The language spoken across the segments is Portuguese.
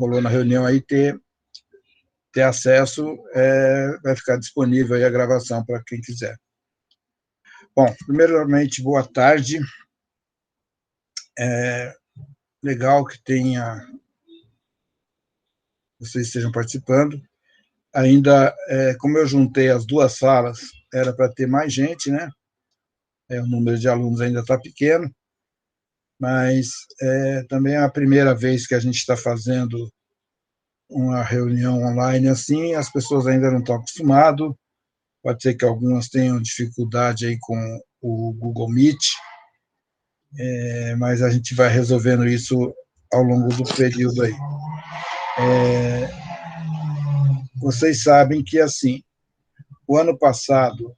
rolou na reunião aí, ter acesso, vai ficar disponível aí a gravação para quem quiser. Bom, primeiramente, boa tarde. Legal que vocês estejam participando. Ainda, como eu juntei as duas salas, era para ter mais gente, né? O número de alunos ainda está pequeno, mas também é a primeira vez que a gente está fazendo uma reunião online assim, as pessoas ainda não estão acostumadas, pode ser que algumas tenham dificuldade aí com o Google Meet, mas a gente vai resolvendo isso ao longo do período aí. Vocês sabem que, assim, o ano passado,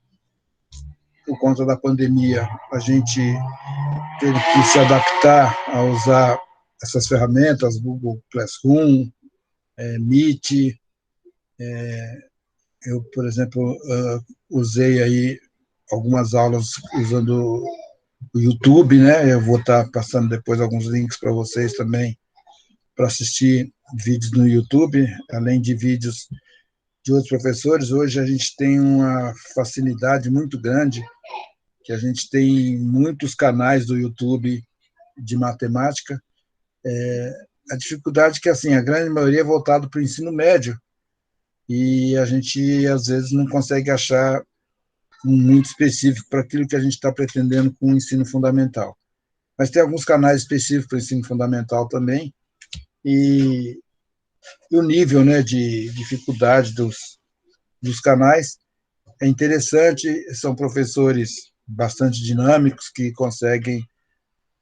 por conta da pandemia, a gente teve que se adaptar a usar essas ferramentas, Google Classroom, Meet. Eu, por exemplo, usei aí algumas aulas usando o YouTube, né? Eu vou estar passando depois alguns links para vocês também, para assistir vídeos no YouTube, além de vídeos de outros professores. Hoje a gente tem uma facilidade muito grande, que a gente tem muitos canais do YouTube de matemática. A dificuldade é que, assim, a grande maioria é voltado para o ensino médio, e a gente, às vezes, não consegue achar um muito específico para aquilo que a gente está pretendendo com o ensino fundamental. Mas tem alguns canais específicos para o ensino fundamental também, e o nível, né, de dificuldade dos canais é interessante, são professores bastante dinâmicos que conseguem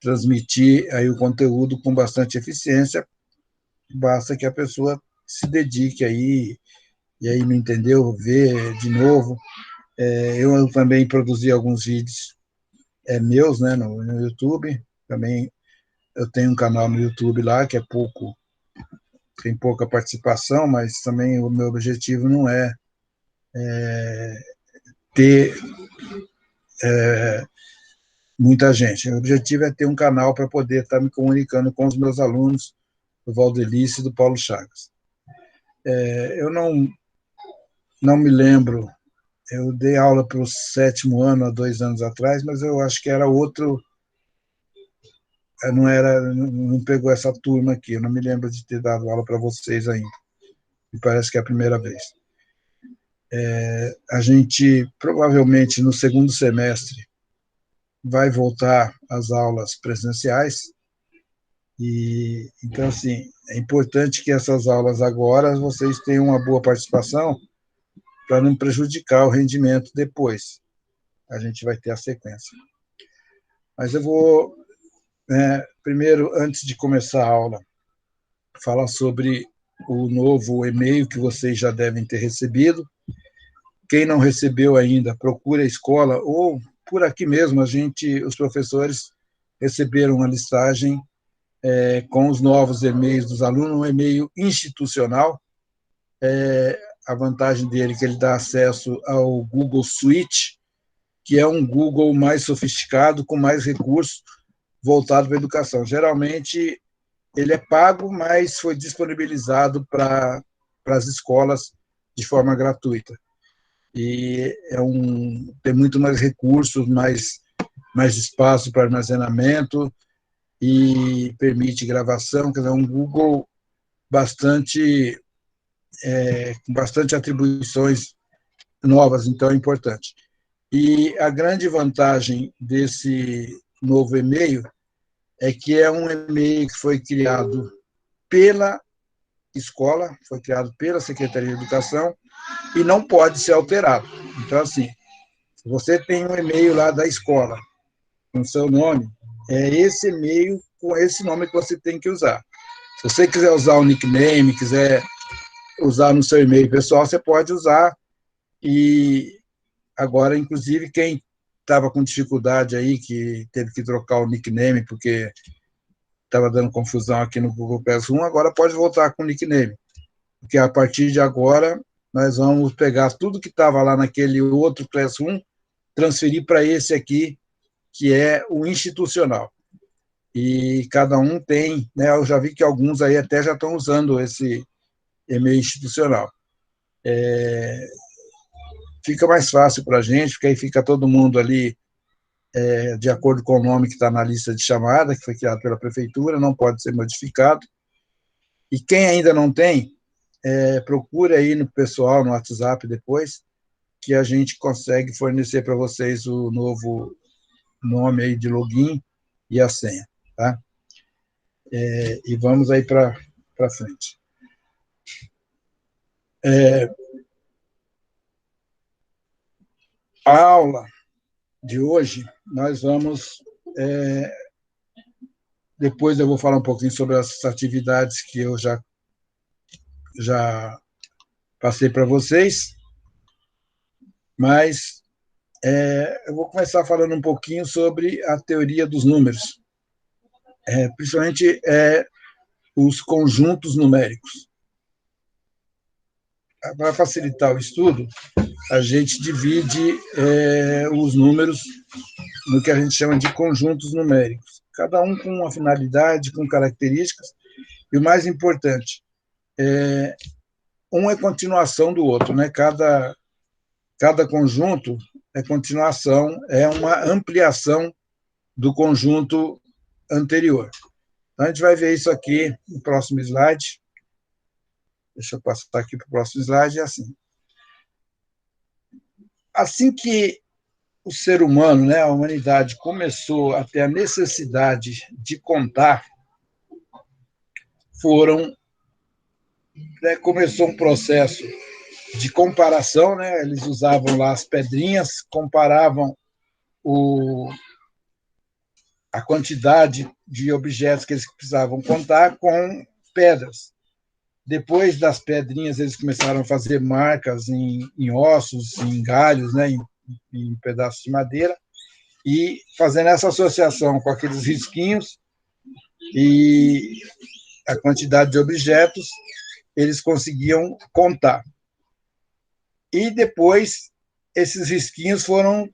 transmitir aí o conteúdo com bastante eficiência, basta que a pessoa se dedique aí, e aí não entendeu, vê de novo. Eu também produzi alguns vídeos meus, né, no YouTube, também eu tenho um canal no YouTube lá, que tem pouca participação, mas também o meu objetivo não é ter muita gente. O objetivo é ter um canal para poder estar me comunicando com os meus alunos, do Valdelice e do Paulo Chagas. Eu não me lembro, eu dei aula para o 7º ano, há 2 anos atrás, mas eu acho que era outro, não pegou essa turma aqui, eu não me lembro de ter dado aula para vocês ainda, me parece que é a primeira vez. A gente, provavelmente, no 2º semestre, vai voltar às aulas presenciais, e então, assim, é importante que essas aulas agora vocês tenham uma boa participação para não prejudicar o rendimento depois. A gente vai ter a sequência. Mas eu vou, primeiro, antes de começar a aula, falar sobre o novo e-mail que vocês já devem ter recebido. Quem não recebeu ainda, procure a escola, ou por aqui mesmo, os professores receberam uma listagem com os novos e-mails dos alunos, um e-mail institucional. A vantagem dele é que ele dá acesso ao Google Suite, que é um Google mais sofisticado, com mais recursos, voltado para a educação. Geralmente, ele é pago, mas foi disponibilizado para as escolas de forma gratuita. E tem muito mais recursos, mais espaço para armazenamento, e permite gravação, quer dizer, um Google com bastante atribuições novas, então é importante. E a grande vantagem desse novo e-mail é que é um e-mail que foi criado pela escola, foi criado pela Secretaria de Educação e não pode ser alterado. Então, assim, se você tem um e-mail lá da escola com seu nome, é esse e-mail com esse nome que você tem que usar. Se você quiser usar o nickname, quiser usar no seu e-mail pessoal, você pode usar. E agora, inclusive, quem estava com dificuldade aí, que teve que trocar o nickname porque estava dando confusão aqui no Google Classroom, agora pode voltar com o nickname. Porque a partir de agora, nós vamos pegar tudo que estava lá naquele outro Classroom, transferir para esse aqui, que é o institucional. e cada um tem, né, eu já vi que alguns aí até já estão usando esse e-mail institucional. Fica mais fácil para a gente, porque aí fica todo mundo ali de acordo com o nome que está na lista de chamada, que foi criado pela prefeitura, não pode ser modificado. E quem ainda não tem, procura aí no pessoal, no WhatsApp depois, que a gente consegue fornecer para vocês o novo nome aí de login e a senha, tá? E vamos aí para frente. A aula de hoje, nós vamos... depois eu vou falar um pouquinho sobre as atividades que eu já passei para vocês, mas eu vou começar falando um pouquinho sobre a teoria dos números, principalmente os conjuntos numéricos. Para facilitar o estudo, a gente divide os números no que a gente chama de conjuntos numéricos, cada um com uma finalidade, com características, e o mais importante, um é continuação do outro, né? Cada conjunto é continuação, é uma ampliação do conjunto anterior. Então, a gente vai ver isso aqui no próximo slide. Deixa eu passar aqui para o próximo slide, é assim. Assim que o ser humano, né, a humanidade, começou a ter a necessidade de contar, começou um processo de comparação, né? Eles usavam lá as pedrinhas, comparavam a quantidade de objetos que eles precisavam contar com pedras. Depois das pedrinhas, eles começaram a fazer marcas em ossos, em galhos, né? em pedaços de madeira, e fazendo essa associação com aqueles risquinhos e a quantidade de objetos, eles conseguiam contar. E depois, esses risquinhos foram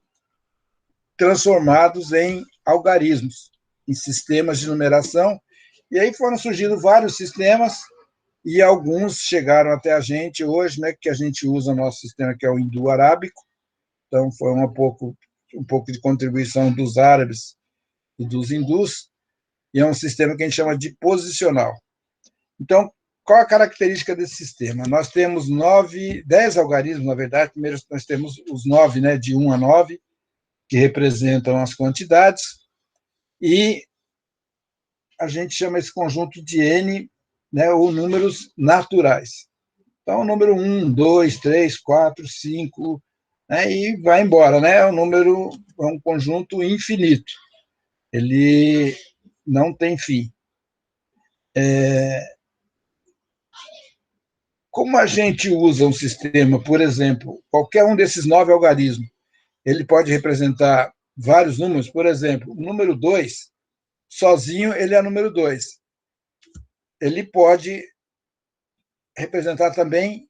transformados em algarismos, em sistemas de numeração, e aí foram surgindo vários sistemas, e alguns chegaram até a gente hoje, né, que a gente usa o nosso sistema, que é o hindu-arábico, então foi um pouco de contribuição dos árabes e dos hindus, e é um sistema que a gente chama de posicional. Então, qual a característica desse sistema? Nós temos 10 algarismos, na verdade. Primeiro nós temos os 9, né, de 1 a 9, que representam as quantidades, e a gente chama esse conjunto de N, né, ou números naturais. Então, o número 1, 2, 3, 4, 5, né, e vai embora, né? O número é um conjunto infinito. Ele não tem fim. Como a gente usa um sistema, por exemplo, qualquer um desses 9 algarismos, ele pode representar vários números, por exemplo, o número 2, sozinho, ele é o número 2. Ele pode representar também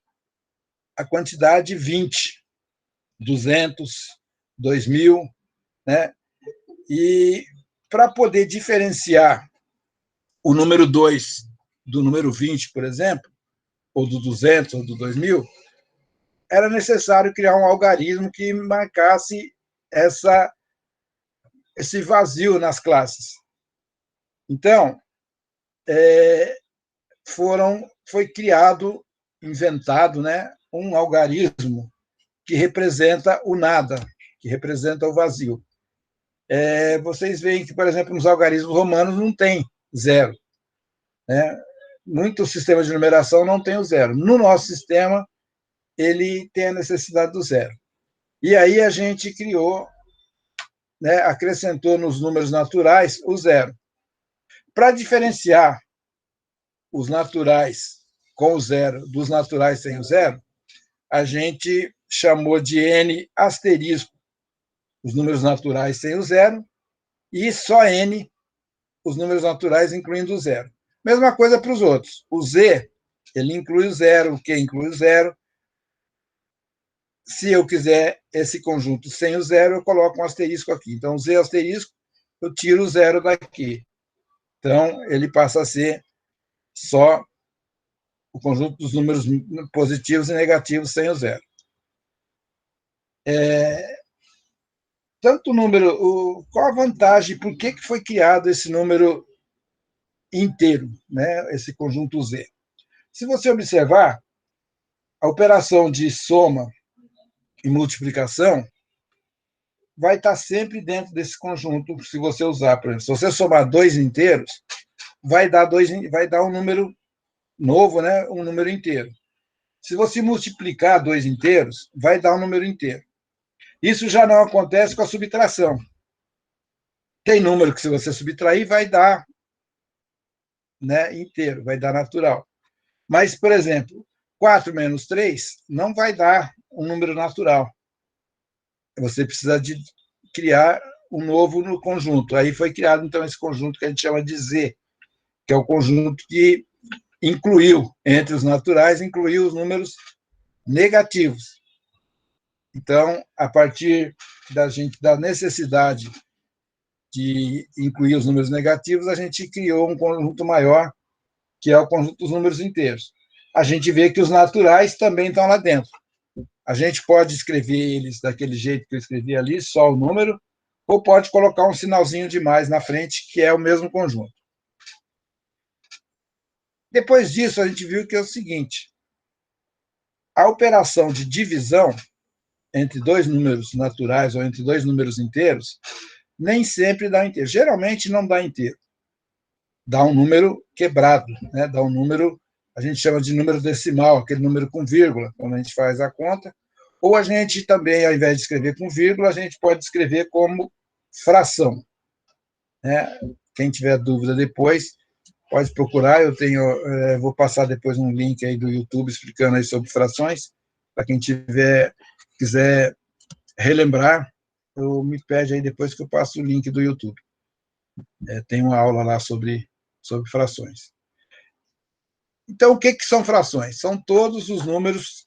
a quantidade 20, 200, 2000, né? E para poder diferenciar o número 2 do número 20, por exemplo, ou do 200, ou do 2000, era necessário criar um algarismo que marcasse esse vazio nas classes. Então, foi criado, inventado, né, um algarismo que representa o nada, que representa o vazio. Vocês veem que, por exemplo, nos algarismos romanos não tem zero, né? Muitos sistemas de numeração não tem o zero. No nosso sistema, ele tem a necessidade do zero. E aí a gente criou, né, acrescentou nos números naturais o zero. Para diferenciar os naturais com o zero dos naturais sem o zero, a gente chamou de N asterisco os números naturais sem o zero e só N os números naturais incluindo o zero. Mesma coisa para os outros. O Z, ele inclui o zero, o Q inclui o zero. Se eu quiser esse conjunto sem o zero, eu coloco um asterisco aqui. Então, Z asterisco, eu tiro o zero daqui. Então, ele passa a ser só o conjunto dos números positivos e negativos sem o zero. Tanto o número... qual a vantagem? Por que foi criado esse número inteiro, né? Esse conjunto Z? Se você observar, a operação de soma e multiplicação vai estar sempre dentro desse conjunto, se você usar, por exemplo, se você somar dois inteiros, vai dar um número novo, né? Um número inteiro. Se você multiplicar dois inteiros, vai dar um número inteiro. Isso já não acontece com a subtração. Tem número que, se você subtrair, vai dar, né, inteiro, vai dar natural. Mas, por exemplo, 4 menos 3 não vai dar um número natural. Você precisa de criar um novo no conjunto. Aí foi criado, então, esse conjunto que a gente chama de Z, que é o conjunto que incluiu, entre os naturais, incluiu os números negativos. Então, a partir da necessidade de incluir os números negativos, a gente criou um conjunto maior, que é o conjunto dos números inteiros. A gente vê que os naturais também estão lá dentro. A gente pode escrever eles daquele jeito que eu escrevi ali, só o número, ou pode colocar um sinalzinho de mais na frente, que é o mesmo conjunto. Depois disso, a gente viu que é o seguinte: a operação de divisão entre dois números naturais ou entre dois números inteiros nem sempre dá inteiro. Geralmente não dá inteiro. Dá um número quebrado, né? Dá um número, a gente chama de número decimal, aquele número com vírgula, quando a gente faz a conta. Ou a gente também, ao invés de escrever com vírgula, a gente pode escrever como fração, né? Quem tiver dúvida depois, pode procurar. Vou passar depois um link aí do YouTube explicando aí sobre frações, para quem quiser relembrar, me pede aí depois que eu passo o link do YouTube. Tem uma aula lá sobre frações. Então, o que são frações? São todos os números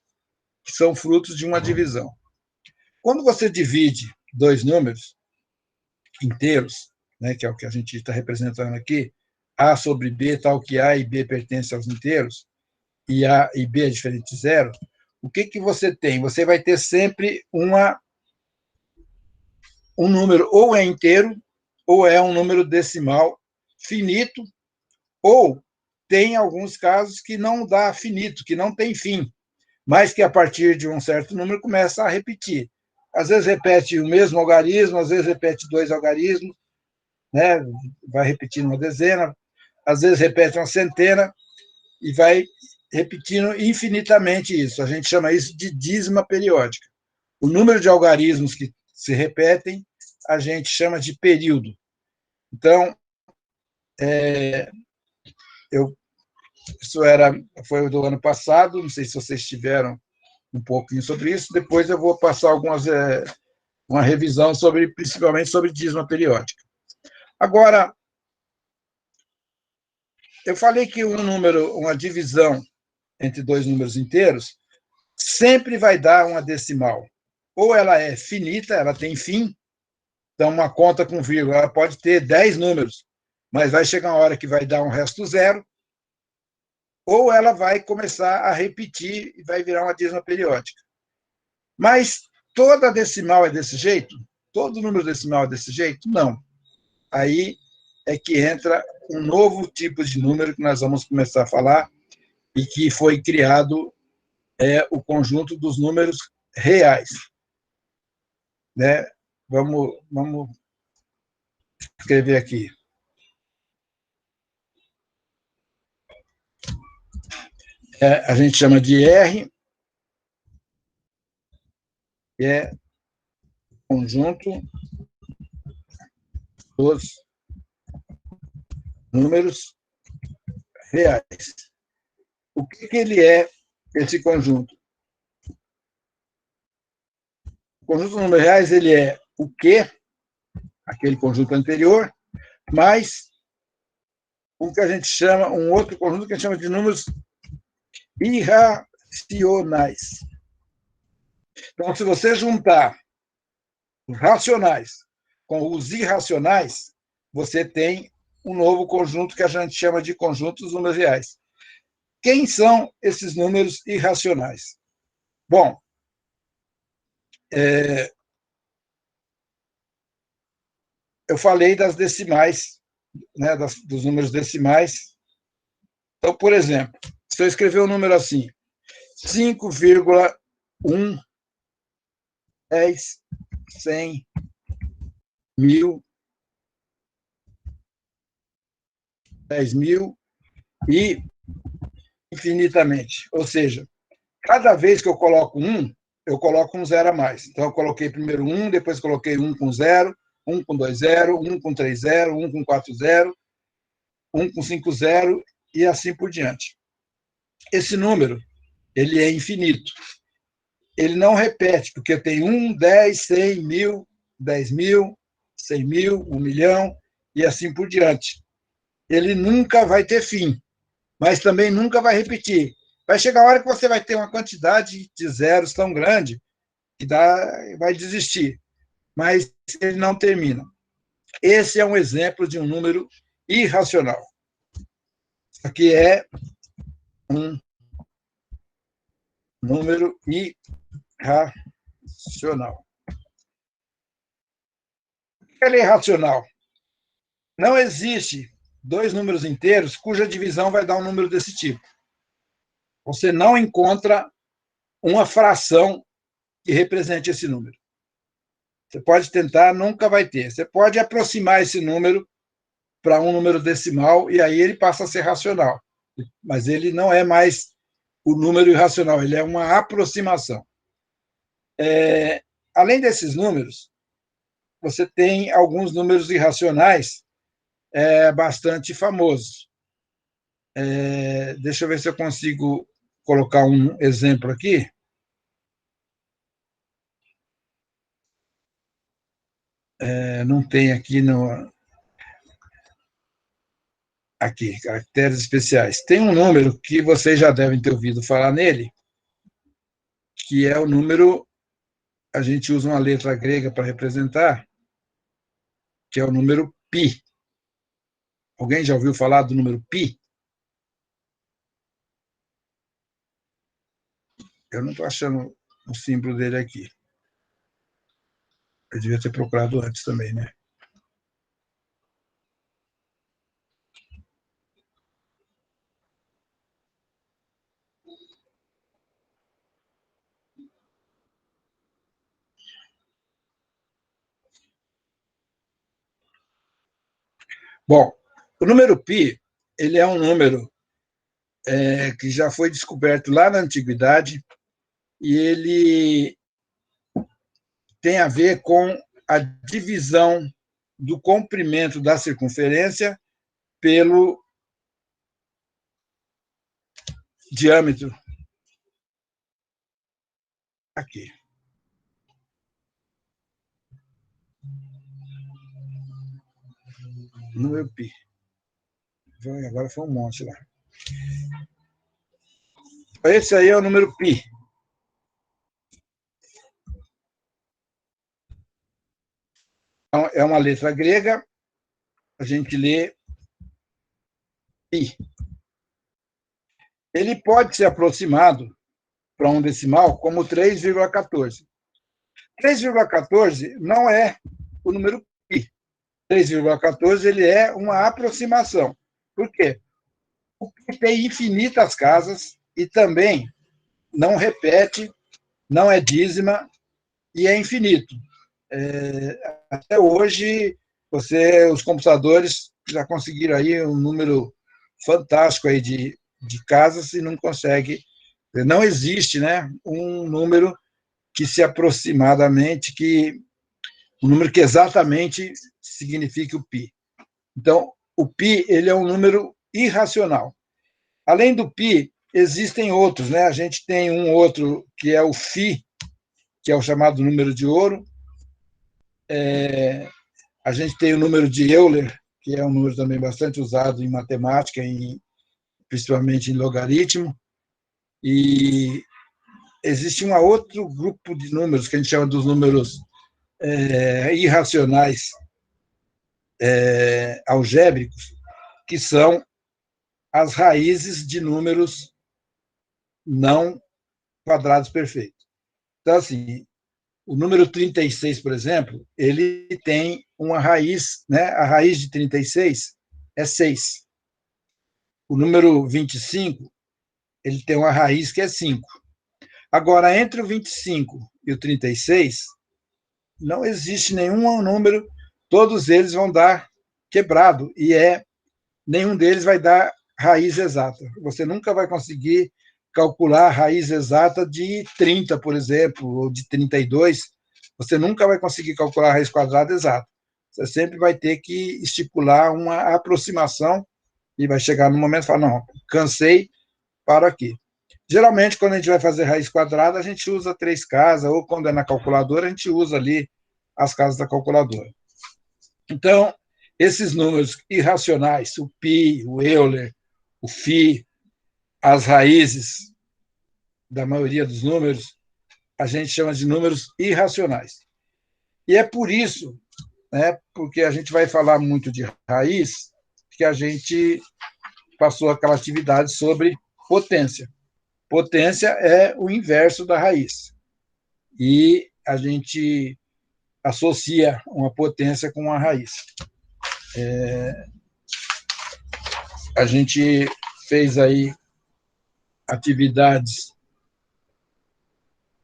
que são frutos de uma divisão. Quando você divide dois números inteiros, né, que é o que a gente está representando aqui, A sobre B, tal que A e B pertencem aos inteiros, e A e B é diferente de zero, o que você tem? Você vai ter sempre um número ou é inteiro, ou é um número decimal finito, ou tem alguns casos que não dá finito, que não tem fim, mas que a partir de um certo número começa a repetir. Às vezes repete o mesmo algarismo, às vezes repete dois algarismos, né? Vai repetindo uma dezena, às vezes repete uma centena e vai repetindo infinitamente isso. A gente chama isso de dízima periódica. O número de algarismos que se repetem, a gente chama de período. Então, isso foi do ano passado, não sei se vocês tiveram um pouquinho sobre isso, depois eu vou passar uma revisão principalmente sobre dízima periódica. Agora, eu falei que uma divisão entre dois números inteiros, sempre vai dar uma decimal. Ou ela é finita, ela tem fim, então uma conta com vírgula, ela pode ter 10 números, mas vai chegar uma hora que vai dar um resto zero, ou ela vai começar a repetir e vai virar uma dízima periódica. Mas toda decimal é desse jeito? Todo número decimal é desse jeito? Não. Aí é que entra um novo tipo de número que nós vamos começar a falar e que foi criado o conjunto dos números reais. Né? Vamos escrever aqui. A gente chama de R, que é conjunto dos números reais. O que ele é, esse conjunto? O conjunto dos números reais ele é o Q, aquele conjunto anterior, mais o que a gente chama, um outro conjunto que a gente chama de números irracionais. Então, se você juntar os racionais com os irracionais, você tem um novo conjunto que a gente chama de conjunto dos números reais. Quem são esses números irracionais? Bom, eu falei das decimais, né, dos números decimais. Então, por exemplo, se eu escrever um número assim, 5,1, 10, 100, 1000, 10.000 e infinitamente. Ou seja, cada vez que eu coloco eu coloco um zero a mais. Então, eu coloquei primeiro depois coloquei com zero, com 2 zero, com 3 zero, com 4 zero, com 5 zero e assim por diante. Esse número, ele é infinito. Ele não repete, porque tem 10, 100, 1000, 10.000, 100.000, 1.000.000 e assim por diante. Ele nunca vai ter fim, mas também nunca vai repetir. Vai chegar a hora que você vai ter uma quantidade de zeros tão grande que vai desistir, mas ele não termina. Esse é um exemplo de um número irracional. Isso aqui é um número irracional. Ele é irracional. Não existe dois números inteiros cuja divisão vai dar um número desse tipo. Você não encontra uma fração que represente esse número. Você pode tentar, nunca vai ter. Você pode aproximar esse número para um número decimal e aí ele passa a ser racional. Mas ele não é mais o número irracional, ele é uma aproximação. Além desses números, você tem alguns números irracionais bastante famosos. Deixa eu ver se eu consigo colocar um exemplo aqui. Não tem aqui aqui, caracteres especiais. Tem um número que vocês já devem ter ouvido falar nele, que é o número, a gente usa uma letra grega para representar, que é o número π. Alguém já ouviu falar do número π? Eu não estou achando o símbolo dele aqui. Eu devia ter procurado antes também, né? Bom, o número π, ele é um número que já foi descoberto lá na antiguidade e ele tem a ver com a divisão do comprimento da circunferência pelo diâmetro. Aqui. Número π. Agora foi um monte lá. Esse aí é o número π. É uma letra grega, a gente lê π. Ele pode ser aproximado para um decimal como 3,14. 3,14 não é o número π. 3,14 ele é uma aproximação. Por quê? O π tem infinitas casas e também não repete, não é dízima e é infinito. Até hoje, os computadores já conseguiram aí um número fantástico aí de casas e não consegue. Não existe, né, um número que se aproximadamente, um número que exatamente signifique o π. Então, o π ele é um número irracional. Além do π, existem outros, né? A gente tem um outro que é o φ, que é o chamado número de ouro. A gente tem o número de Euler, que é um número também bastante usado em matemática, principalmente em logaritmo. E existe um outro grupo de números que a gente chama dos números irracionais, algébricos, que são as raízes de números não quadrados perfeitos. Então, assim, o número 36, por exemplo, ele tem uma raiz, né? A raiz de 36 é 6. O número 25, ele tem uma raiz que é 5. Agora, entre o 25 e o 36, não existe nenhum número, todos eles vão dar quebrado, e nenhum deles vai dar raiz exata. Você nunca vai conseguir calcular a raiz exata de 30, por exemplo, ou de 32. Você nunca vai conseguir calcular a raiz quadrada exata. Você sempre vai ter que estipular uma aproximação e vai chegar no momento e falar, não, cansei, paro aqui. Geralmente, quando a gente vai fazer raiz quadrada, a gente usa 3 casas, ou quando é na calculadora, a gente usa ali as casas da calculadora. Então, esses números irracionais, o π, o Euler, o φ, as raízes da maioria dos números, a gente chama de números irracionais. E é por isso, né, porque a gente vai falar muito de raiz, que a gente passou aquela atividade sobre potência. Potência é o inverso da raiz. E a gente associa uma potência com uma raiz. A gente fez aí atividades.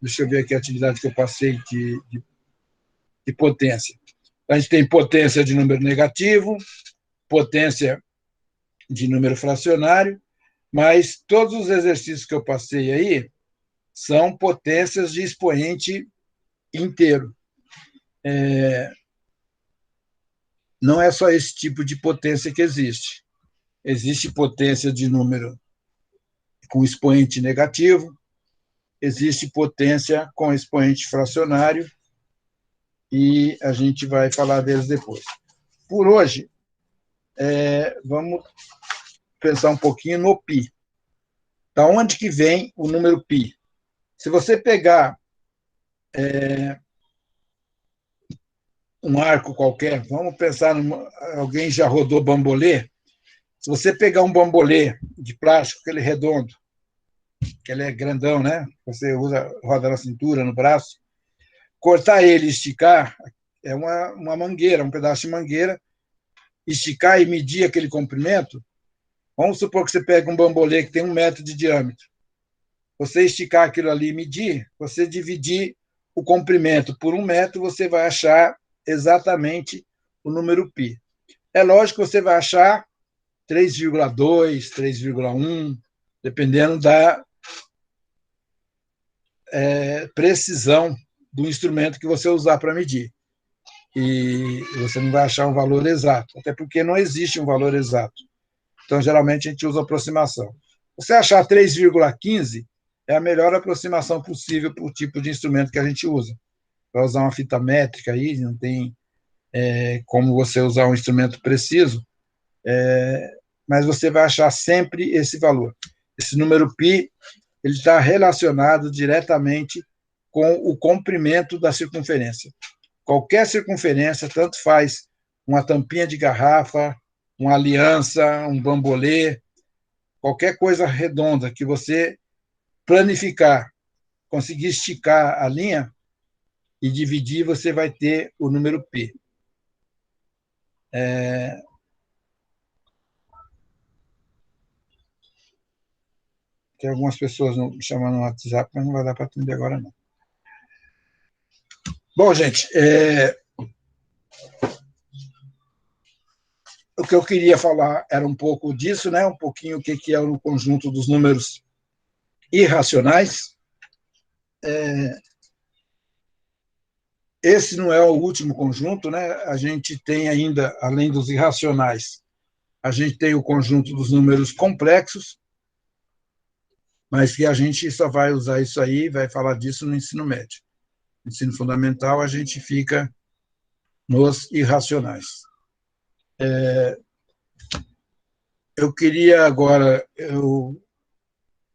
Deixa eu ver aqui a atividade que eu passei de potência. A gente tem potência de número negativo, potência de número fracionário, mas todos os exercícios que eu passei aí são potências de expoente inteiro. Não é só esse tipo de potência que existe. Existe potência de número com expoente negativo, existe potência com expoente fracionário, e a gente vai falar deles depois. Por hoje, vamos pensar um pouquinho no π. Da onde que vem o número π? Se você pegar um arco qualquer, vamos pensar, alguém já rodou bambolê? Se você pegar um bambolê de plástico, aquele redondo, que ele é grandão, né? Você roda na cintura, no braço, cortar ele e esticar, é uma mangueira, um pedaço de mangueira, esticar e medir aquele comprimento. Vamos supor que você pega um bambolê que tem 1 metro de diâmetro. Você esticar aquilo ali e medir, você dividir o comprimento por 1 metro, você vai achar exatamente o número π. É lógico que você vai achar 3,2, 3,1, dependendo da precisão do instrumento que você usar para medir. E você não vai achar um valor exato, até porque não existe um valor exato. Então, geralmente, a gente usa aproximação. Você achar 3,15 é a melhor aproximação possível para o tipo de instrumento que a gente usa. Vai usar uma fita métrica aí, não tem como você usar um instrumento preciso, mas você vai achar sempre esse valor. Esse número π ele está relacionado diretamente com o comprimento da circunferência. Qualquer circunferência, tanto faz uma tampinha de garrafa, uma aliança, um bambolê, qualquer coisa redonda que você planificar, conseguir esticar a linha e dividir, você vai ter o número π. Tem algumas pessoas me chamando no WhatsApp, mas não vai dar para atender agora, não. Bom, gente, o que eu queria falar era um pouco disso, né? Um pouquinho o que é o conjunto dos números irracionais. Esse não é o último conjunto, né? A gente tem ainda, além dos irracionais, a gente tem o conjunto dos números complexos, mas que a gente só vai usar isso aí, vai falar disso no ensino médio. No ensino fundamental, a gente fica nos irracionais. Eu queria agora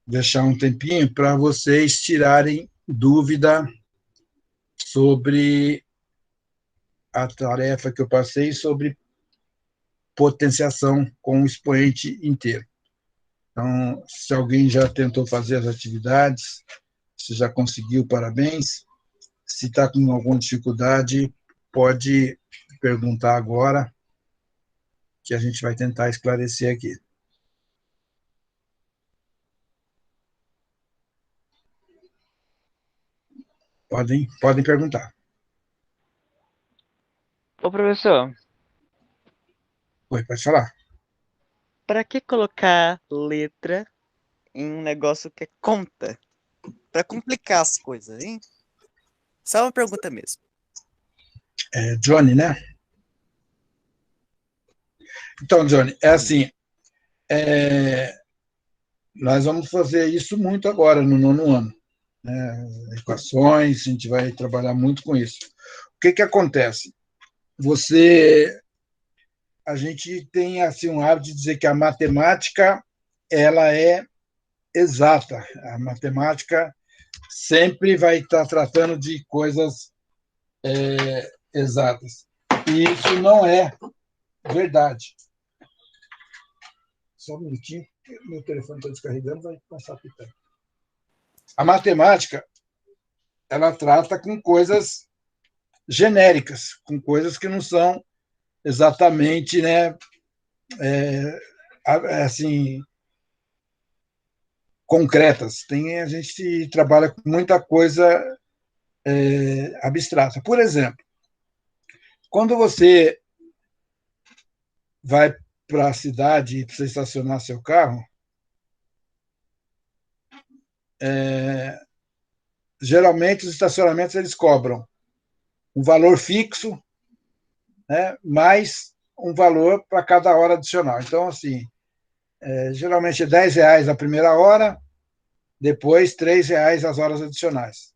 deixar um tempinho para vocês tirarem dúvida sobre a tarefa que eu passei sobre potenciação com o expoente inteiro. Então, se alguém já tentou fazer as atividades, se já conseguiu, parabéns. Se está com alguma dificuldade, pode perguntar agora, que a gente vai tentar esclarecer aqui. Podem perguntar. Ô, professor, Oi, pode falar. para que colocar letra em um negócio que é conta? Para complicar as coisas, hein? Só uma pergunta mesmo. Johnny, né? Então, Johnny, é assim, nós vamos fazer isso muito agora, no 9º ano. Né? Equações, a gente vai trabalhar muito com isso. O que acontece? A gente tem assim um hábito de dizer que a matemática ela é exata. A matemática sempre vai estar tratando de coisas exatas. E isso não é verdade. Só um minutinho, meu telefone está descarregando, vai passar a pitar. A matemática ela trata com coisas genéricas, com coisas que não são exatamente, né, assim, concretas. A gente trabalha com muita coisa abstrata. Por exemplo, quando você vai para a cidade e precisa estacionar seu carro, geralmente os estacionamentos eles cobram um valor fixo, né, mais um valor para cada hora adicional. Então, assim, geralmente é R$ 10 a primeira hora, depois R$ 3 as horas adicionais.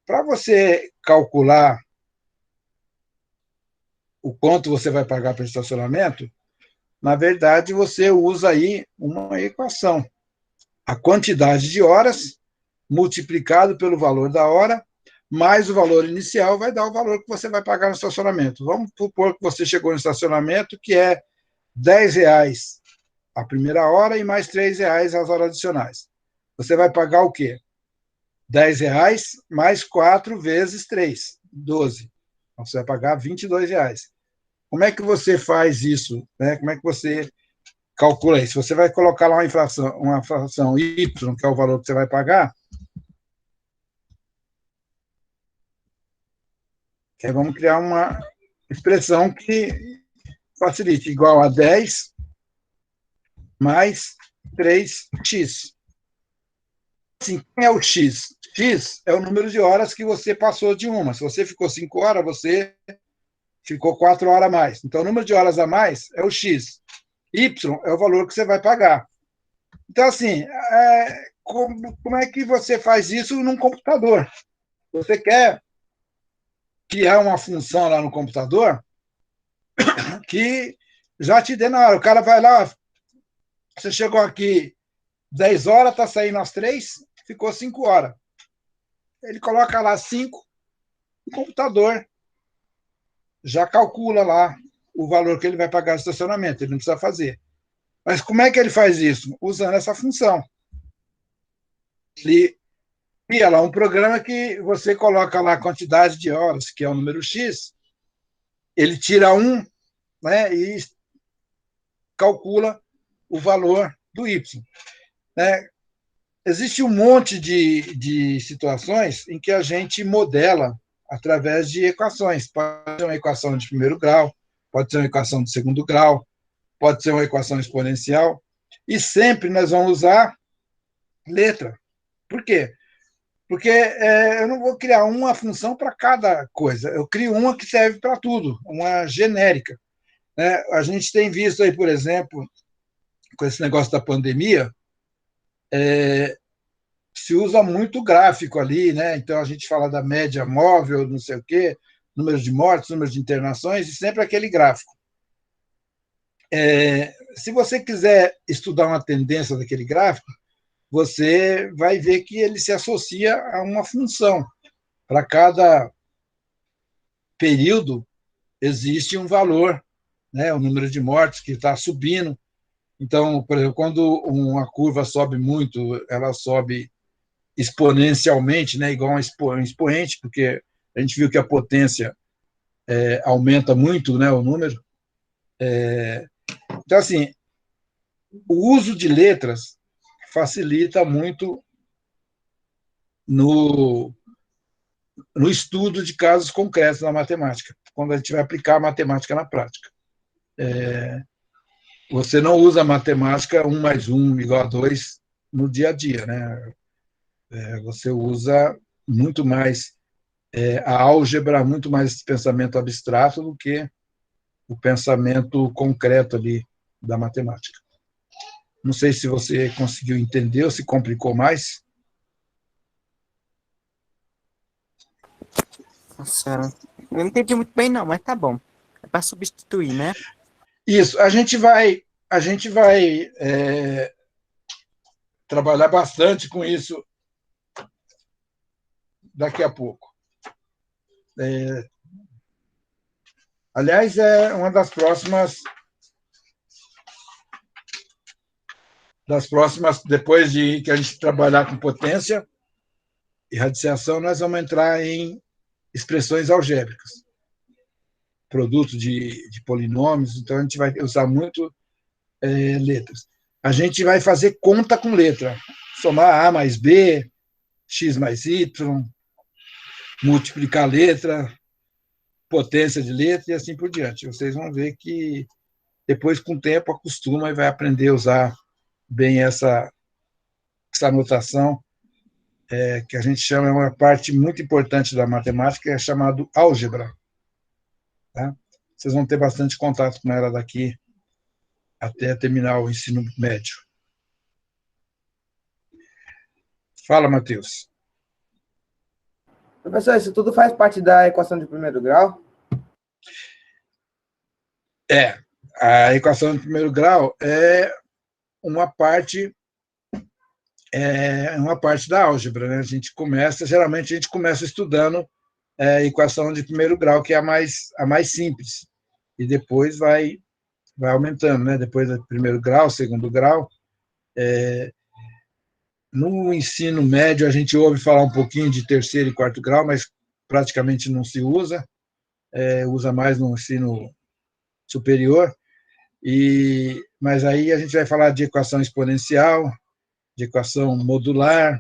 Para você calcular o quanto você vai pagar pelo estacionamento, na verdade, você usa aí uma equação. A quantidade de horas multiplicado pelo valor da hora, mais o valor inicial vai dar o valor que você vai pagar no estacionamento. Vamos supor que você chegou no estacionamento, que é R$ 10 a primeira hora e mais R$ 3 as horas adicionais. Você vai pagar o quê? R$ 10 mais 4 vezes 3, 12. Então, você vai pagar R$ 22. Como é que você faz isso? Né? Como é que você calcula isso? Você vai colocar lá uma fração y, que é o valor que você vai pagar. Vamos criar uma expressão que facilite, igual a 10 mais 3x. Assim, quem é o x? X é o número de horas que você passou de uma. Se você ficou 5 horas, você ficou 4 horas a mais. Então, o número de horas a mais é o x. Y é o valor que você vai pagar. Então, assim, como é que você faz isso num computador? Você quer criar uma função lá no computador que já te dê na hora. O cara vai lá, você chegou aqui 10 horas, está saindo às 3, ficou 5 horas. Ele coloca lá 5, o computador já calcula lá o valor que ele vai pagar de estacionamento, ele não precisa fazer. Mas como é que ele faz isso? Usando essa função. Ele cria lá um programa que você coloca lá a quantidade de horas, que é o número X, ele tira 1, né, e calcula o valor do Y. Né? Existe um monte de situações em que a gente modela através de equações. Pode ser uma equação de primeiro grau, pode ser uma equação de segundo grau, pode ser uma equação exponencial, e sempre nós vamos usar letra. Por quê? Porque eu não vou criar uma função para cada coisa, eu crio uma que serve para tudo, uma genérica. Né? A gente tem visto aí, por exemplo, com esse negócio da pandemia, se usa muito gráfico ali, né? Então a gente fala da média móvel, não sei o quê, número de mortes, número de internações, e sempre aquele gráfico. Se você quiser estudar uma tendência daquele gráfico, você vai ver que ele se associa a uma função. Para cada período, existe um valor né? O número de mortes que está subindo. Então, por exemplo, quando uma curva sobe muito, ela sobe exponencialmente, né? Igual um expoente, porque a gente viu que a potência aumenta muito, né? O número. Então, assim, o uso de letras facilita muito no, no estudo de casos concretos na matemática, quando a gente vai aplicar a matemática na prática. Você não usa a matemática 1 mais 1 igual a 2 no dia a dia, né? Você usa muito mais a álgebra, muito mais esse pensamento abstrato do que o pensamento concreto ali da matemática. Não sei se você conseguiu entender ou se complicou mais. Nossa, eu não entendi muito bem, não, mas tá bom. É para substituir, né? Isso, a gente vai trabalhar bastante com isso daqui a pouco. Aliás, é uma das próximas, depois de que a gente trabalhar com potência e radiciação, nós vamos entrar em expressões algébricas, produto de polinômios, então a gente vai usar muito letras. A gente vai fazer conta com letra, somar A mais B, X mais Y, multiplicar letra, potência de letra e assim por diante. Vocês vão ver que depois, com o tempo, acostuma e vai aprender a usar bem essa notação, que a gente chama, é uma parte muito importante da matemática, é chamado álgebra. Tá? Vocês vão ter bastante contato com ela daqui até terminar o ensino médio. Fala, Matheus. Professor, isso tudo faz parte da equação de primeiro grau? A equação de primeiro grau uma parte uma parte da álgebra, né? Geralmente a gente começa estudando a equação de primeiro grau, que é a mais simples, e depois vai aumentando, né? Depois do primeiro grau, segundo grau. No ensino médio, a gente ouve falar um pouquinho de terceiro e quarto grau, mas praticamente não se usa, usa mais no ensino superior. Mas aí a gente vai falar de equação exponencial, de equação modular.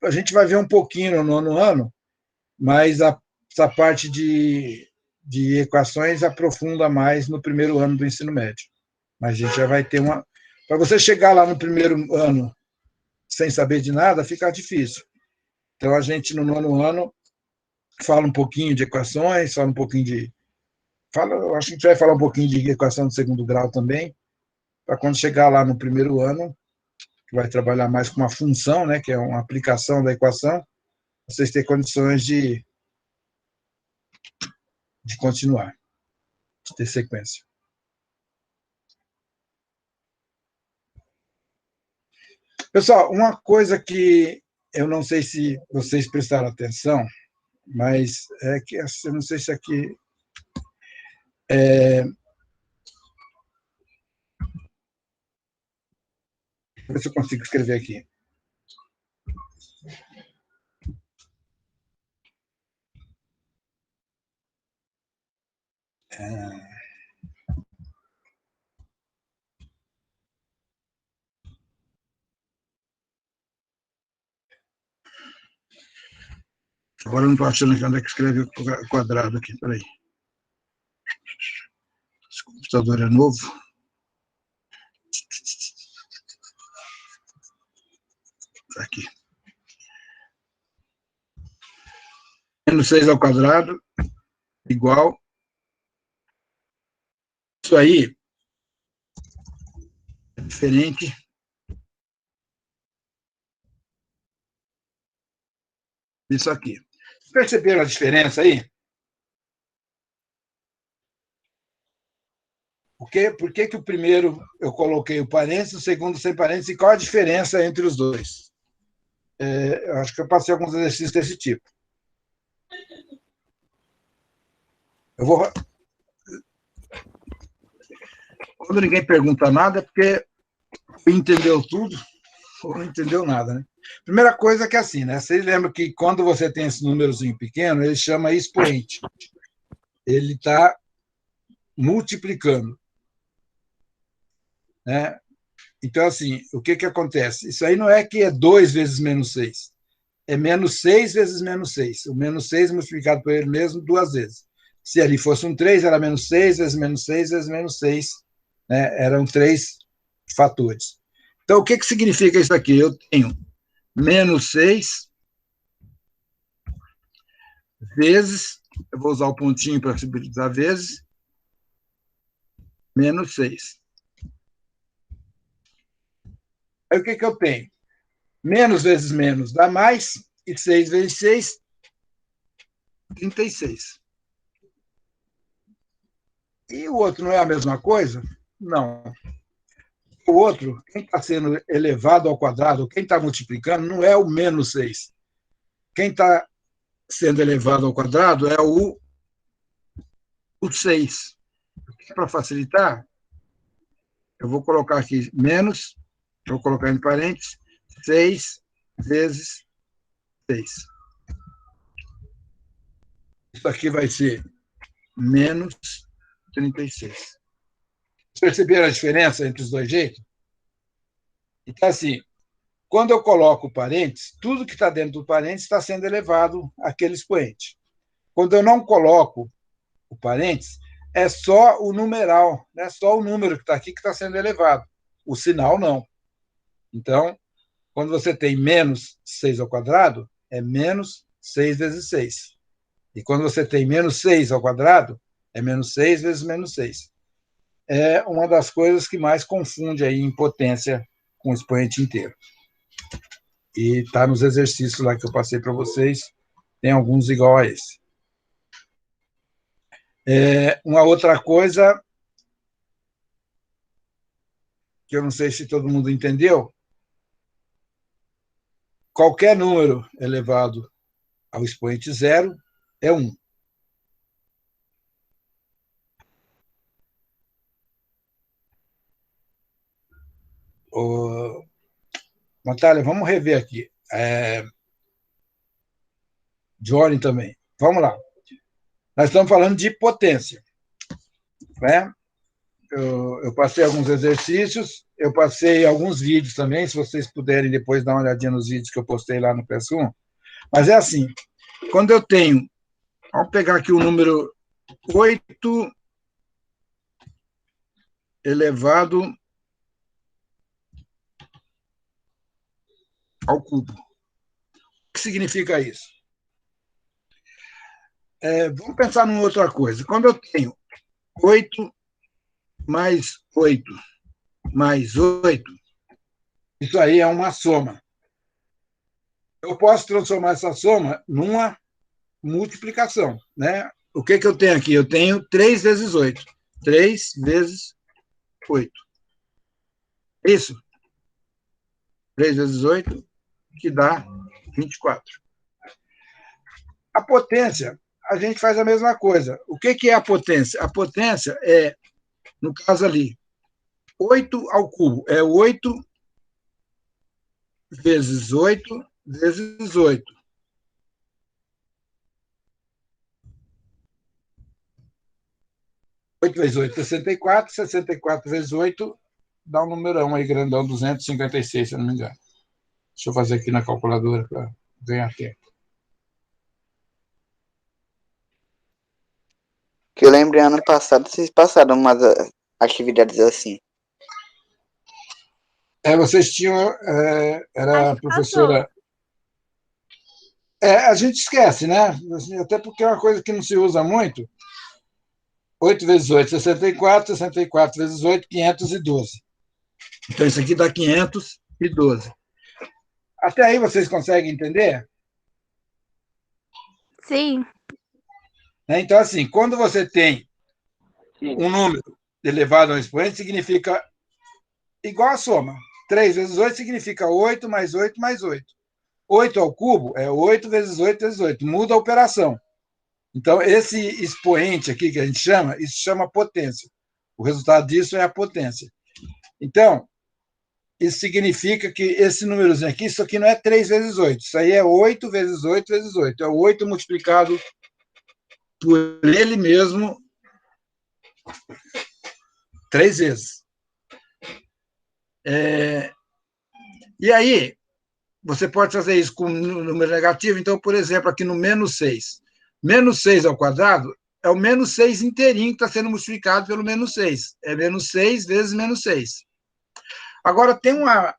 A gente vai ver um pouquinho no nono ano, mas essa parte de equações aprofunda mais no primeiro ano do ensino médio. Mas a gente já vai ter uma. Para você chegar lá no primeiro ano sem saber de nada, fica difícil. Então, a gente, no nono ano, fala um pouquinho de equações, fala um pouquinho de. Acho que a gente vai falar um pouquinho de equação de segundo grau também, para quando chegar lá no primeiro ano, que vai trabalhar mais com uma função, né, que é uma aplicação da equação, vocês terem condições de continuar, de ter sequência. Pessoal, uma coisa que eu não sei se vocês prestaram atenção, mas é que eu não sei se aqui ver se eu consigo escrever aqui. Agora eu não estou achando aqui onde é que escreve o quadrado aqui. Peraí. Esse computador é novo. Aqui. Menos 6 ao quadrado, igual. Isso aí é diferente disso aqui. Perceberam a diferença aí? Por que o primeiro eu coloquei o parênteses, o segundo sem parênteses, e qual a diferença entre os dois? Eu acho que eu passei alguns exercícios desse tipo. Eu vou Quando ninguém pergunta nada, é porque entendeu tudo ou não entendeu nada, né? Primeira coisa é que assim, né? Vocês lembram que quando você tem esse númerozinho pequeno, ele chama expoente. Ele está multiplicando, né? Então, assim, o que acontece? Isso aí não é que é 2 vezes menos 6. É menos 6 vezes menos 6. O menos 6 multiplicado por ele mesmo 2 vezes. Se ali fosse um 3, era menos 6 vezes menos 6 vezes menos 6. Né? Eram 3 fatores. Então, o que significa isso aqui? Eu tenho menos 6 vezes, eu vou usar o pontinho para simbolizar vezes, menos 6. Aí o que eu tenho? Menos vezes menos dá mais, e 6 vezes 6, 36. E o outro não é a mesma coisa? Não. O outro, quem está sendo elevado ao quadrado, quem está multiplicando, não é o menos 6. Quem está sendo elevado ao quadrado é o 6. Para facilitar, eu vou colocar aqui menos, vou colocar em parênteses, 6 vezes 6. Isso aqui vai ser menos 36. Perceberam a diferença entre os dois jeitos? Então, assim, quando eu coloco parênteses, tudo que está dentro do parênteses está sendo elevado àquele expoente. Quando eu não coloco o parênteses, é só o numeral, né? Só o número que está aqui que está sendo elevado. O sinal, não. Então, quando você tem menos 6 ao quadrado, é menos 6 vezes 6. E quando você tem menos 6 ao quadrado, é menos 6 vezes menos 6. É uma das coisas que mais confunde aí em potência com o expoente inteiro. E está nos exercícios lá que eu passei para vocês, tem alguns igual a esse. Uma outra coisa que eu não sei se todo mundo entendeu, qualquer número elevado ao expoente zero é 1. Natália, vamos rever aqui. Johnny também. Vamos lá. Nós estamos falando de potência. Né? Eu passei alguns exercícios, eu passei alguns vídeos também, se vocês puderem depois dar uma olhadinha nos vídeos que eu postei lá no PS1. Mas é assim, quando eu tenho, vamos pegar aqui o número 8 elevado ao cubo. O que significa isso? Vamos pensar numa outra coisa. Quando eu tenho 8 mais 8 mais 8, isso aí é uma soma. Eu posso transformar essa soma numa multiplicação. Né? O que eu tenho aqui? Eu tenho 3 vezes 8. 3 vezes 8. Isso? 3 vezes 8, que dá 24. A potência, a gente faz a mesma coisa. O que é a potência? A potência é, no caso ali, 8 ao cubo. É 8 vezes 8 vezes 8. 8 vezes 8, 64. 64 vezes 8 dá um numerão aí, grandão, 256, se eu não me engano. Deixa eu fazer aqui na calculadora para ganhar tempo. Que eu lembro, ano passado, vocês passaram umas atividades assim. Vocês tinham... era a professora... a gente esquece, né? Até porque é uma coisa que não se usa muito. 8 vezes 8, 64. 64 vezes 8, 512. Então, isso aqui dá 512. Até aí vocês conseguem entender? Sim. Então, assim, quando você tem um número elevado a um expoente, significa igual a soma. 3 vezes 8 significa 8 mais 8 mais 8. 8 ao cubo é 8 vezes 8 vezes 8. Muda a operação. Então, esse expoente aqui que a gente chama, isso chama potência. O resultado disso é a potência. Então, isso significa que esse númerozinho aqui, isso aqui não é 3 vezes 8, isso aí é 8 vezes 8 vezes 8. É o 8 multiplicado por ele mesmo 3 vezes. E aí, você pode fazer isso com um número negativo. Então, por exemplo, aqui no menos 6. Menos 6 ao quadrado é o menos 6 inteirinho que está sendo multiplicado pelo menos 6. É menos 6 vezes menos 6. Agora, tem uma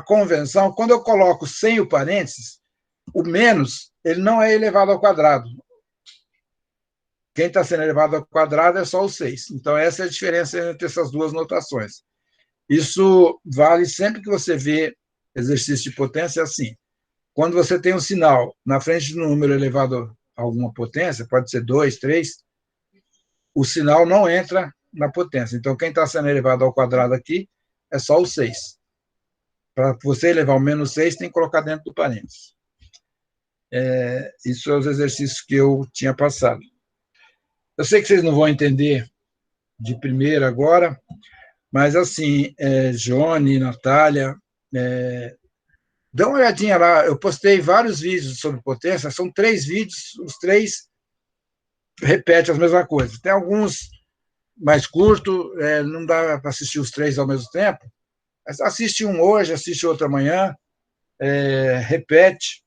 convenção, quando eu coloco sem o parênteses, o menos ele não é elevado ao quadrado. Quem está sendo elevado ao quadrado é só o 6. Então, essa é a diferença entre essas duas notações. Isso vale sempre que você vê exercício de potência, é assim. Quando você tem um sinal na frente de um número elevado a alguma potência, pode ser 2, 3, o sinal não entra na potência. Então, quem está sendo elevado ao quadrado aqui é só o 6. Para você elevar o menos 6, tem que colocar dentro do parênteses. Isso é os exercícios que eu tinha passado. Eu sei que vocês não vão entender de primeira agora, mas, assim, Johnny, Natália, dá uma olhadinha lá. Eu postei vários vídeos sobre potência, são 3 vídeos, os 3 repetem a mesma coisa. Tem alguns mais curtos, não dá para assistir os 3 ao mesmo tempo, mas assiste um hoje, assiste outro amanhã, repete.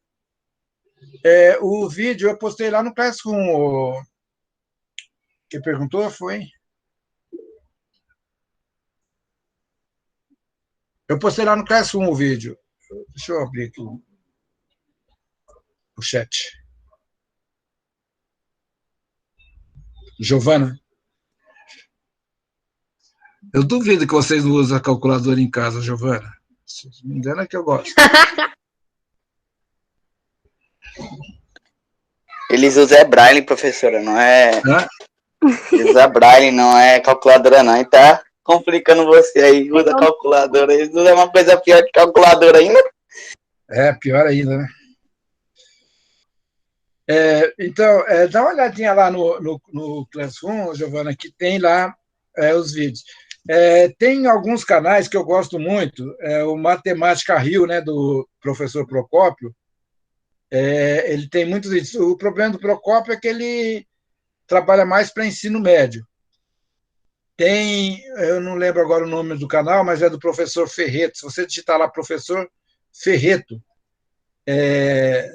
O vídeo eu postei lá no Classroom. Quem perguntou foi... Eu postei lá no Classroom o vídeo. Deixa eu abrir aqui o chat. Giovana, eu duvido que vocês não usam a calculadora em casa, Giovana. Se não me engano, é que eu gosto. Eles usam Braille, professora, não é... Hã? Eles usam Braille, não é calculadora, não. E tá complicando você aí, usa calculadora. Eles usam uma coisa pior que calculadora ainda. Pior ainda, né? Então, dá uma olhadinha lá no Classroom, Giovana, que tem lá os vídeos. Tem alguns canais que eu gosto muito, o Matemática Rio, né, do professor Procópio, ele tem muitos vídeos. O problema do Procópio é que ele trabalha mais para ensino médio. Eu não lembro agora o nome do canal, mas é do professor Ferreto. Se você digitar lá professor Ferreto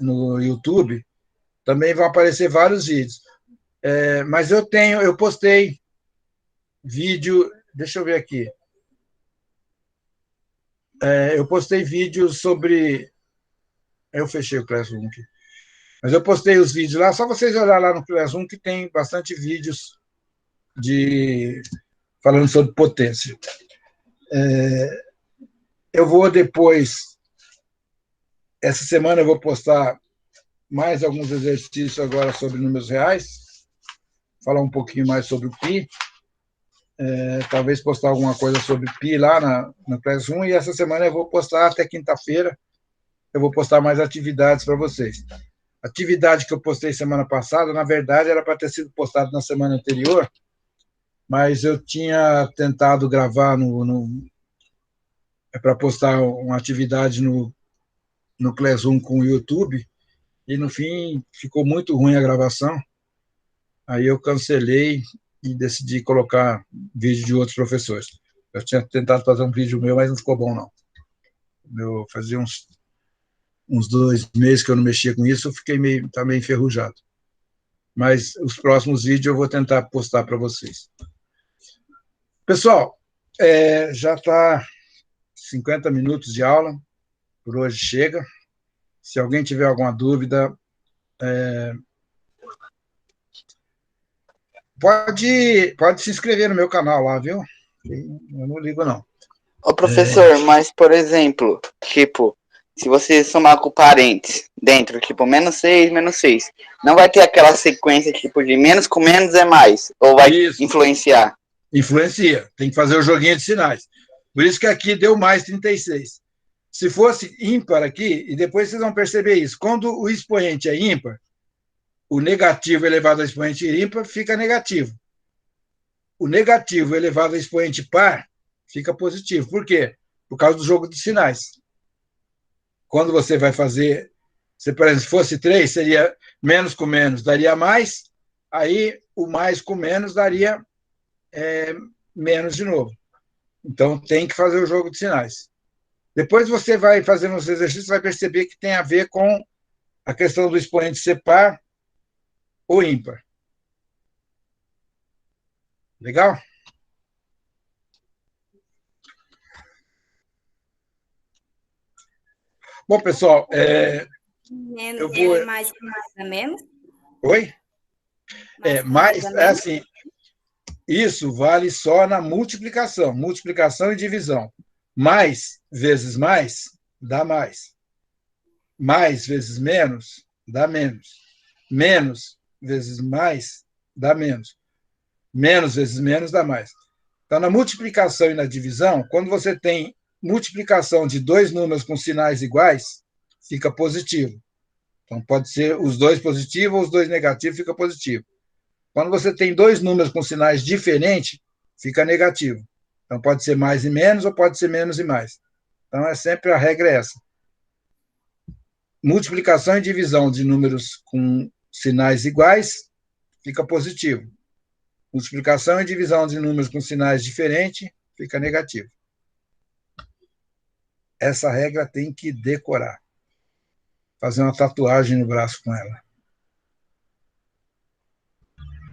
no YouTube, também vão aparecer vários vídeos. Mas eu postei vídeo, deixa eu ver aqui. Eu postei vídeos sobre... Eu fechei o Classroom aqui. Mas eu postei os vídeos lá, só vocês olharem lá no Classroom, que tem bastante vídeos falando sobre potência. Eu vou depois, essa semana eu vou postar mais alguns exercícios agora sobre números reais, falar um pouquinho mais sobre o Pi, talvez postar alguma coisa sobre Pi lá no Classroom, e essa semana eu vou postar até quinta-feira, eu vou postar mais atividades para vocês. A atividade que eu postei semana passada, na verdade, era para ter sido postada na semana anterior, mas eu tinha tentado gravar para postar uma atividade no Classroom com o YouTube, e, no fim, ficou muito ruim a gravação. Aí eu cancelei e decidi colocar vídeo de outros professores. Eu tinha tentado fazer um vídeo meu, mas não ficou bom, não. Eu fazia uns 2 meses que eu não mexia com isso, eu fiquei meio enferrujado. Mas os próximos vídeos eu vou tentar postar para vocês. Pessoal, já está 50 minutos de aula, por hoje chega. Se alguém tiver alguma dúvida, pode se inscrever no meu canal lá, viu? Eu não ligo, não. Ô, professor, mas, por exemplo, tipo, se você somar com parênteses dentro, tipo, menos 6, não vai ter aquela sequência, tipo, de menos com menos é mais? Ou vai influenciar? Influencia. Tem que fazer o joguinho de sinais. Por isso que aqui deu mais 36. Se fosse ímpar aqui, e depois vocês vão perceber isso, quando o expoente é ímpar, o negativo elevado ao expoente ímpar fica negativo. o negativo elevado a expoente par fica positivo. Por quê? Por causa do jogo de sinais. Quando você vai fazer, por exemplo, se fosse 3, seria menos com menos, daria mais, aí o mais com menos daria menos de novo. Então, tem que fazer o jogo de sinais. Depois você vai fazendo os exercícios, vai perceber que tem a ver com a questão do expoente ser par ou ímpar. Legal? Bom, pessoal, eu vou... É mais que mais é menos? Oi? Mais É assim, isso vale só na multiplicação e divisão. Mais vezes mais, dá mais. Mais vezes menos, dá menos. Menos vezes mais, dá menos. Menos vezes menos, dá mais. Então, na multiplicação e na divisão, quando você tem multiplicação de dois números com sinais iguais, fica positivo. Então, pode ser os dois positivos ou os dois negativos, fica positivo. Quando você tem dois números com sinais diferentes, fica negativo. Então, pode ser mais e menos ou pode ser menos e mais. Então, sempre a regra é essa. Multiplicação e divisão de números com sinais iguais, fica positivo. Multiplicação e divisão de números com sinais diferentes, fica negativo. Essa regra tem que decorar. Fazer uma tatuagem no braço com ela.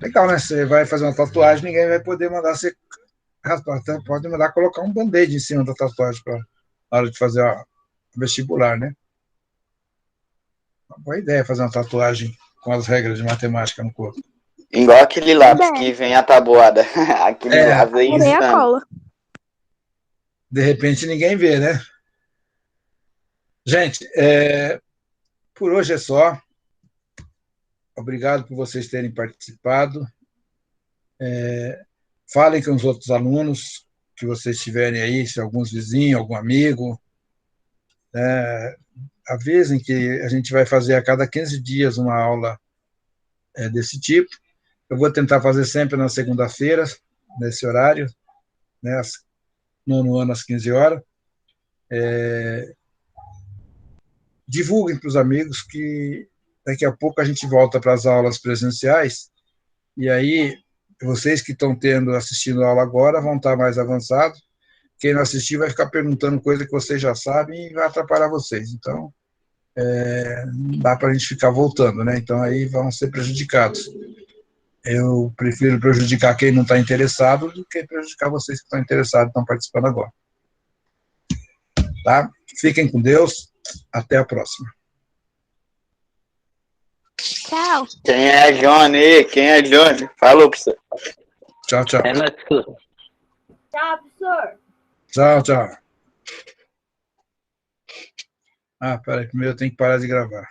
Legal, né? Você vai fazer uma tatuagem, ninguém vai poder mandar você raspar. Então, pode mandar colocar um band-aid em cima da tatuagem na hora de fazer a vestibular, né? Uma boa ideia fazer uma tatuagem com as regras de matemática no corpo. Igual aquele lápis que vem atabuada. Aquele lápis aí Adorei a insano. cola. De repente ninguém vê, né? Gente, por hoje é só. Obrigado por vocês terem participado. Falem com os outros alunos que vocês tiverem aí, se alguns vizinhos, algum amigo. Avisem que a gente vai fazer a cada 15 dias uma aula desse tipo. Eu vou tentar fazer sempre na segunda-feira, nesse horário, né, no ano às 15 horas. Divulguem para os amigos que daqui a pouco a gente volta para as aulas presenciais, e aí vocês que estão assistindo a aula agora vão estar mais avançados. Quem não assistir vai ficar perguntando coisa que vocês já sabem e vai atrapalhar vocês. Então, não dá para a gente ficar voltando, né? Então, aí vão ser prejudicados. Eu prefiro prejudicar quem não está interessado do que prejudicar vocês que estão interessados e estão participando agora. Tá? Fiquem com Deus. Até a próxima. Tchau. Quem é Johnny? Quem é Johnny? Falou, professor. Tchau, tchau. É nóis, professor. Tchau, professor. Tchau, tchau. Peraí, primeiro eu tenho que parar de gravar.